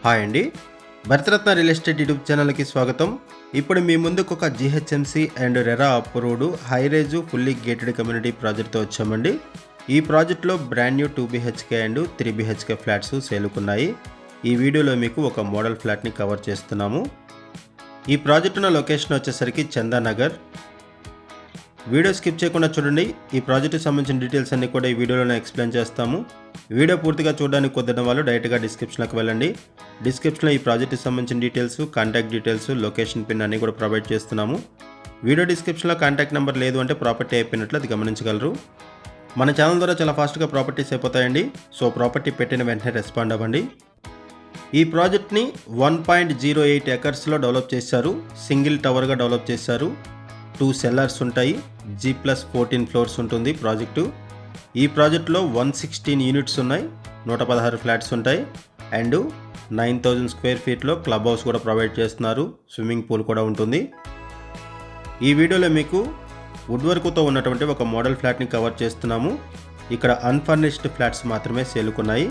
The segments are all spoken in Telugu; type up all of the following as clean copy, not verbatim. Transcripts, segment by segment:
హాయ్ అండి, భరతరత్న రియల్ ఎస్టేట్ యూట్యూబ్ ఛానల్కి స్వాగతం. ఇప్పుడు మీ ముందుకు ఒక GHMC and RERA approved highrise fully gated community ప్రాజెక్ట్తో వచ్చామండి. ఈ ప్రాజెక్ట్లో brand new 2 BHK and 3 BHK flats సేలుకున్నాయి. ఈ వీడియోలో మీకు ఒక మోడల్ ఫ్లాట్ని కవర్ చేస్తున్నాము. ఈ ప్రాజెక్ట్ ఉన్న లొకేషన్ వచ్చేసరికి చందానగర్. వీడియో స్కిప్ చేయకుండా చూడండి. ఈ ప్రాజెక్ట్కి సంబంధించిన డీటెయిల్స్ అన్ని కూడా ఈ వీడియోలో ఎక్స్ప్లెయిన్ చేస్తాము. వీడియో పూర్తిగా చూడడానికి కుదరని వాళ్ళు డైరెక్ట్గా డిస్క్రిప్షన్లోకి వెళ్ళండి. డిస్క్రిప్షన్లో ఈ ప్రాజెక్ట్కి సంబంధించిన details, contact details, location pin అన్నీ కూడా ప్రొవైడ్ చేస్తున్నాము. వీడియో డిస్క్రిప్షన్లో కాంటాక్ట్ నెంబర్ లేదు అంటే ప్రాపర్టీ అయిపోయినట్లు అది గమనించగలరు. మన ఛానల్ ద్వారా చాలా ఫాస్ట్గా ప్రాపర్టీస్ అయిపోతాయండి. సో ప్రాపర్టీ పెట్టిన వెంటనే రెస్పాండ్ అవ్వండి. ఈ ప్రాజెక్ట్ని 1.08 ఎకర్స్లో డెవలప్ చేశారు. సింగిల్ టవర్గా డెవలప్ చేశారు. 2 సెల్లర్స్ ఉంటాయి. G+14 ఫ్లోర్స్ ఉంటుంది ప్రాజెక్టు. ఈ ప్రాజెక్టులో 116 యూనిట్స్ ఉన్నాయి. 116 ఫ్లాట్స్ ఉంటాయి. అండ్ 9,000 స్క్వేర్ ఫీట్లో క్లబ్ హౌస్ కూడా ప్రొవైడ్ చేస్తున్నారు. స్విమ్మింగ్ పూల్ కూడా ఉంటుంది. ఈ వీడియోలో మీకు వుడ్ వర్క్తో ఉన్నటువంటి ఒక మోడల్ ఫ్లాట్ని కవర్ చేస్తున్నాము. ఇక్కడ అన్ఫర్నిష్డ్ ఫ్లాట్స్ మాత్రమే సేలుకున్నాయి.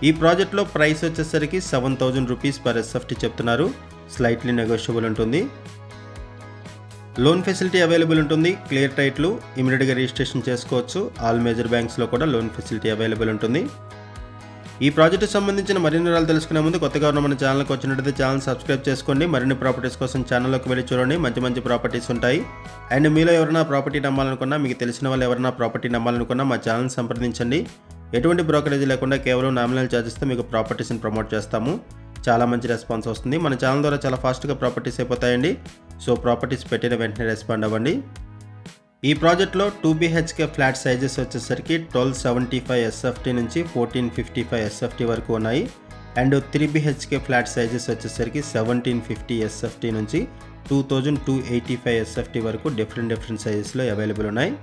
ఈ ప్రాజెక్ట్లో ప్రైస్ వచ్చేసరికి 7,000 రూపీస్ పర్ SFT చెప్తున్నారు. స్లైట్లీ నెగోషియబుల్ ఉంటుంది. లోన్ ఫెసిలిటీ అవైలబుల్ ఉంటుంది. క్లియర్ టైట్లు ఇమీడియట్గా రిజిస్ట్రేషన్ చేసుకోవచ్చు. ఆల్ మేజర్ బ్యాంక్స్లో కూడా లోన్ ఫెసిలిటీ అవైలబుల్ ఉంటుంది. ఈ ప్రాజెక్టుకు సంబంధించిన మరిన్ని వివరాలు తెలుసుకునే ముందు కొత్తగా ఉన్న మన ఛానల్కి వచ్చినట్లయితే ఛానల్ సబ్స్క్రైబ్ చేసుకోండి. మరిన్ని ప్రాపర్టీస్ కోసం ఛానల్లోకి వెళ్ళి చూడండి. మంచి ప్రాపర్టీస్ ఉంటాయి. అండ్ మీలో ఎవరైనా ప్రాపర్టీ నమ్మాలనుకున్నా, మీకు తెలిసిన వాళ్ళు ఎవరైనా ప్రాపర్టీ నమ్మాలనుకున్నా మా ఛానల్ సంప్రదించండి. ఎటువంటి బ్రోకరేజ్ లేకుండా కేవలం నామినల్ ఛార్జెస్తో మీకు ప్రాపర్టీస్ని ప్రమోట్ చేస్తాము. చాలా మంచి రెస్పాన్స్ వస్తుంది. మన ఛానల్ ద్వారా చాలా ఫాస్ట్గా ప్రాపర్టీస్ అయిపోతాయండి. సో ప్రాపర్టీస్ పెట్టిన వెంటనే రెస్పాండ్ అవ్వండి. ఈ ప్రాజెక్ట్లో 2 BHK ఫ్లాట్ సైజెస్ వచ్చేసరికి 1275 SFT నుంచి 1455 SFT వరకు ఉన్నాయి. అండ్ 3 BHK ఫ్లాట్ సైజెస్ వచ్చేసరికి 1750 SFT నుంచి 2285 SFT వరకు డిఫరెంట్ సైజెస్లో అవైలబుల్ ఉన్నాయి.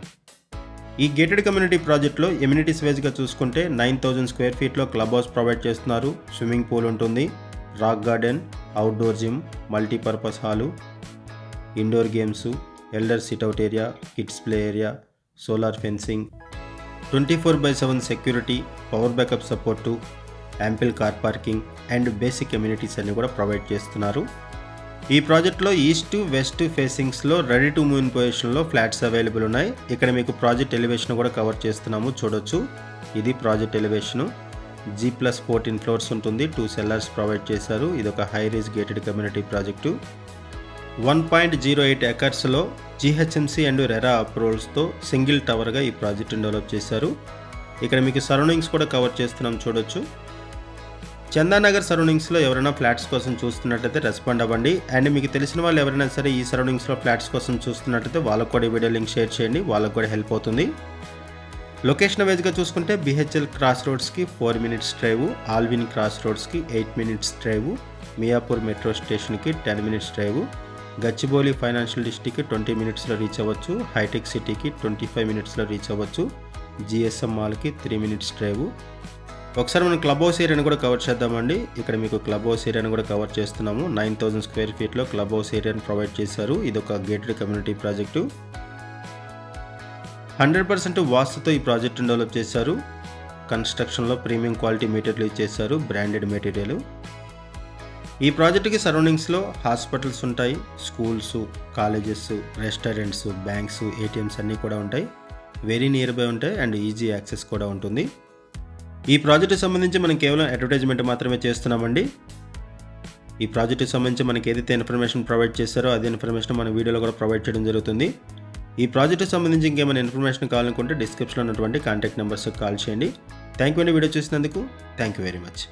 ఈ గేటెడ్ కమ్యూనిటీ ప్రాజెక్ట్లో ఎమ్యూనిటీస్ వైజ్గా చూసుకుంటే 9,000 స్క్వేర్ ఫీట్లో క్లబ్ హౌస్ ప్రొవైడ్ చేస్తున్నారు. స్విమ్మింగ్ పూల్ ఉంటుంది. Rock garden, outdoor gym, multipurpose hall, indoor games, elder sitout area, kids play area, solar fencing, 24/7 security, power backup support, ample car parking and basic communities అన్ని కూడా ప్రొవైడ్ చేస్తున్నారు. ఈ ప్రాజెక్ట్లో ఈస్ట్ వెస్ట్ ఫేసింగ్స్లో రెడీ టు మూవ్ ఇన్ పొజిషన్లో ఫ్లాట్స్ అవైలబుల్ ఉన్నాయి. ఇక్కడ మీకు ప్రాజెక్ట్ ఎలివేషన్ కూడా కవర్ చేస్తున్నాము, చూడొచ్చు. ఇది ప్రాజెక్ట్ ఎలివేషను. G+14 ఫ్లోర్స్ ఉంటుంది. 2 సెల్లర్స్ ప్రొవైడ్ చేశారు. ఇది ఒక high rise gated community project. 1.08 ఎకర్స్లో జిహెచ్ఎంసి అండ్ రెరా అప్రూవల్స్తో సింగిల్ టవర్గా ఈ ప్రాజెక్టును డెవలప్ చేశారు. ఇక్కడ మీకు సరౌండింగ్స్ కూడా కవర్ చేస్తున్నాం, చూడొచ్చు. చందానగర్ సరౌండింగ్స్లో ఎవరైనా ఫ్లాట్స్ కోసం చూస్తున్నట్టయితే రెస్పాండ్ అవ్వండి. అండ్ మీకు తెలిసిన వాళ్ళు ఎవరైనా సరే ఈ సరౌండింగ్స్లో ఫ్లాట్స్ కోసం చూస్తున్నట్టయితే వాళ్ళకు కూడా ఈ వీడియో లింక్ షేర్ చేయండి. వాళ్ళకు కూడా హెల్ప్ అవుతుంది. లొకేషన్ వైజ్గా చూసుకుంటే BHL క్రాస్ రోడ్స్కి 4 minutes డ్రైవ్, ఆల్విన్ క్రాస్ రోడ్స్కి 8 minutes డ్రైవ్, మియాపూర్ మెట్రో స్టేషన్కి 10 minutes డ్రైవ్, గచ్చిబౌలి ఫైనాన్షియల్ డిస్ట్రిక్ట్కి 20 minutesలో రీచ్ అవ్వచ్చు, హైటెక్ సిటీకి 25 minutesలో రీచ్ అవ్వచ్చు, GSM మాల్కి 3 minutes డ్రైవ్. ఒకసారి మనం క్లబ్ హౌస్ ఏరియాని కూడా కవర్ చేద్దామండి. ఇక్కడ మీకు క్లబ్ హౌస్ ఏరియాని కూడా కవర్ చేస్తున్నాము. 9,000 స్క్వేర్ ఫీట్లో క్లబ్ హౌస్ ఏరియాని ప్రొవైడ్ చేశారు. ఇది ఒక గేటెడ్ కమ్యూనిటీ ప్రాజెక్టు. 100% వాస్తుతో ఈ ప్రాజెక్టును డెవలప్ చేశారు. కన్స్ట్రక్షన్లో ప్రీమియం క్వాలిటీ మెటీరియల్ యూజ్ చేశారు, బ్రాండెడ్ మెటీరియల్. ఈ ప్రాజెక్టుకి సరౌండింగ్స్లో హాస్పిటల్స్ ఉంటాయి, schools, colleges, restaurants, banks, ATMs అన్నీ కూడా ఉంటాయి. వెరీ నియర్ బై ఉంటాయి అండ్ ఈజీ యాక్సెస్ కూడా ఉంటుంది. ఈ ప్రాజెక్టుకి సంబంధించి మనం కేవలం అడ్వర్టైజ్మెంట్ మాత్రమే చేస్తున్నామండి. ఈ ప్రాజెక్టుకి సంబంధించి మనకి ఏదైతే ఇన్ఫర్మేషన్ ప్రొవైడ్ చేశారో అదే ఇన్ఫర్మేషన్ మన వీడియోలో కూడా ప్రొవైడ్ చేయడం జరుగుతుంది. ఈ ప్రాజెక్టుకి సంబంధించి ఇంకేమైనా ఇన్ఫర్మేషన్ కావాలనుకుంటే డిస్క్రిప్షన్లో ఉన్నటువంటి కాంటాక్ట్ నెంబర్స్కి కాల్ చేయండి. థ్యాంక్ యూ అండి వీడియో చూసినందుకు. Thank you very much.